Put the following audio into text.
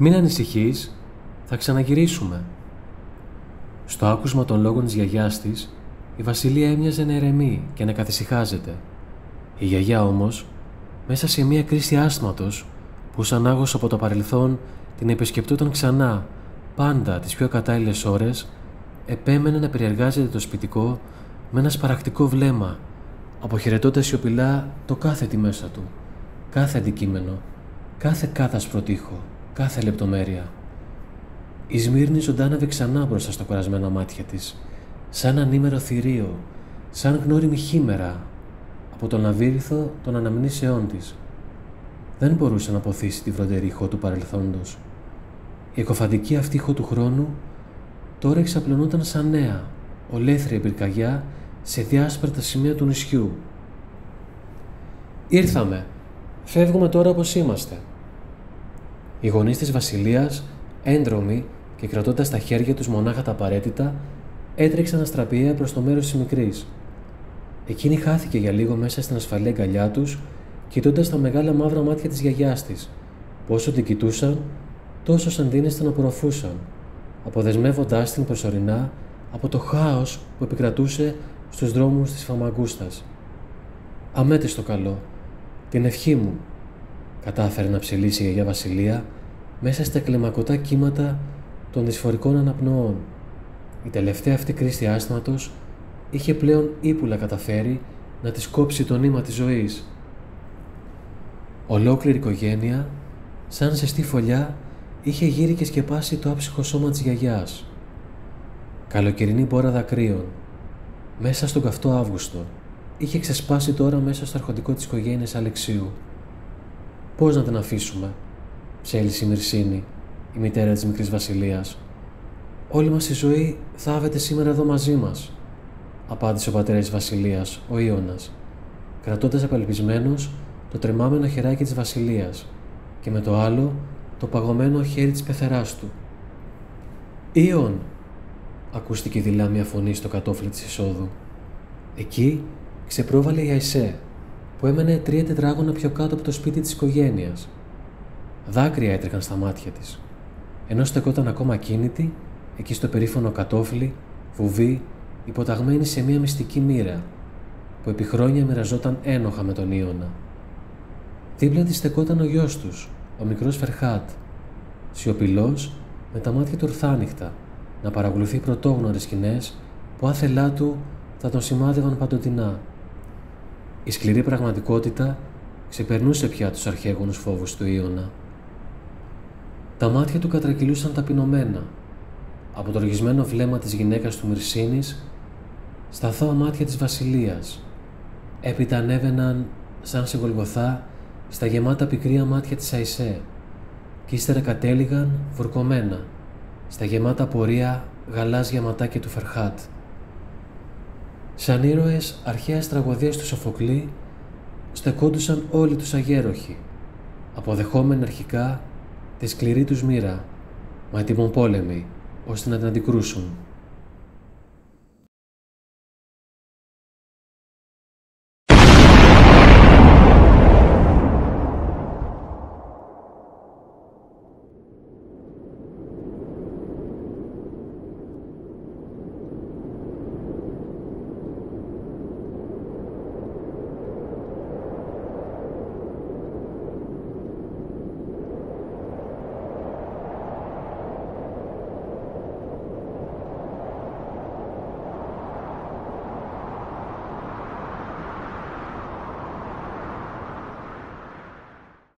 «Μην ανησυχείς, θα ξαναγυρίσουμε». Στο άκουσμα των λόγων της γιαγιάς της, η Βασιλεία έμοιαζε να ηρεμεί και να καθησυχάζεται. Η γιαγιά όμως, μέσα σε μια κρίση άσθματος που σαν άγος από το παρελθόν την επισκεπτόταν ξανά πάντα τις πιο κατάλληλες ώρες, επέμενε να περιεργάζεται το σπιτικό με ένα σπαρακτικό βλέμμα, αποχαιρετώντας σιωπηλά το κάθε τι μέσα του, κάθε αντικείμενο, κάθε κάθασπρο τοίχο, κάθε λεπτομέρεια. Η Σμύρνη ζωντάναβε ξανά μπροστά στα κουρασμένα μάτια της, σαν ανήμερο θηρίο, σαν γνώριμη χήμερα από τον λαβύρινθο των αναμνήσεών της. Δεν μπορούσε να αποθήσει τη βροντερή ηχό του παρελθόντος. Η εκοφαντική αυτή ηχό του χρόνου τώρα εξαπλωνόταν σαν νέα, ολέθρια πυρκαγιά σε διάσπαρτα σημεία του νησιού. «Ήρθαμε. Φεύγουμε τώρα όπως είμαστε». Οι γονείς της Βασιλείας, έντρομοι και κρατώντας στα χέρια τους μονάχα τα απαραίτητα, έτρεξαν αστραπιαία προς το μέρος της μικρής. Εκείνη χάθηκε για λίγο μέσα στην ασφαλή αγκαλιά τους, κοιτώντας τα μεγάλα μαύρα μάτια της γιαγιάς της, που όσο την κοιτούσαν, τόσο σαντίνεστα να απορροφούσαν, αποδεσμεύοντάς την προσωρινά από το χάος που επικρατούσε στους δρόμους της Φαμαγκούστας. «Αμέτριστο καλό, την ευχή μου», κατάφερε να ψηλήσει η γιαγιά Βασιλεία μέσα στα κλεμακωτά κύματα των δυσφορικών αναπνοών. Η τελευταία αυτή κρίση άσθματος είχε πλέον ύπουλα καταφέρει να της κόψει το νήμα της ζωής. Ολόκληρη οικογένεια, σαν ζεστή φωλιά, είχε γύρει και σκεπάσει το άψυχο σώμα της γιαγιάς. Καλοκαιρινή μπόρα δακρύων, μέσα στον καυτό Αύγουστο, είχε ξεσπάσει τώρα μέσα στο αρχοντικό της οικογένειας Αλεξίου. «Πώς να την αφήσουμε», ψέλισε η Μυρσίνη, η μητέρα της μικρής Βασιλείας. «Όλη μας η ζωή θάβεται σήμερα εδώ μαζί μας», απάντησε ο πατέρας της Βασιλείας, ο Ίωνας, κρατώντας απελπισμένος το τρεμάμενο χεράκι της Βασιλείας και με το άλλο το παγωμένο χέρι της πεθεράς του. «Ήων», ακούστηκε δειλά μια φωνή στο κατόφλι της εισόδου. Εκεί ξεπρόβαλε η Αϊσέ, που έμενε 3 τετράγωνα πιο κάτω από το σπίτι της οικογένειας. Δάκρυα έτρεχαν στα μάτια της, ενώ στεκόταν ακόμα ακίνητη εκεί στο περίφωνο κατόφλι, βουβή, υποταγμένη σε μια μυστική μοίρα, που επί χρόνια μοιραζόταν ένοχα με τον Ίωνα. Δίπλα της στεκόταν ο γιος τους, ο μικρός Φερχάτ, σιωπηλός, με τα μάτια του ορθάνυχτα, να παρακολουθεί πρωτόγνωρες σκηνές που άθελά του θα τον σημάδευαν παντοτινά. Η σκληρή πραγματικότητα ξεπερνούσε πια τους αρχαίγονους φόβους του Ίωνα. Τα μάτια του κατρακυλούσαν ταπεινωμένα, από το οργισμένο βλέμμα της γυναίκας του Μυρσίνης στα αθώα μάτια της Βασιλείας. Έπειτα ανέβαιναν σαν σε Γολγοθά στα γεμάτα πικρία μάτια της Αϊσέ και ύστερα κατέληγαν βουρκωμένα στα γεμάτα πορεία γαλάζια ματάκια του Φερχάτ. Σαν ήρωες αρχαίας τραγωδίας του Σοφοκλή στεκόντουσαν όλοι τους αγέροχοι, αποδεχόμενοι αρχικά τη σκληρή τους μοίρα, μα έτοιμον πόλεμοι ώστε να την αντικρούσουν.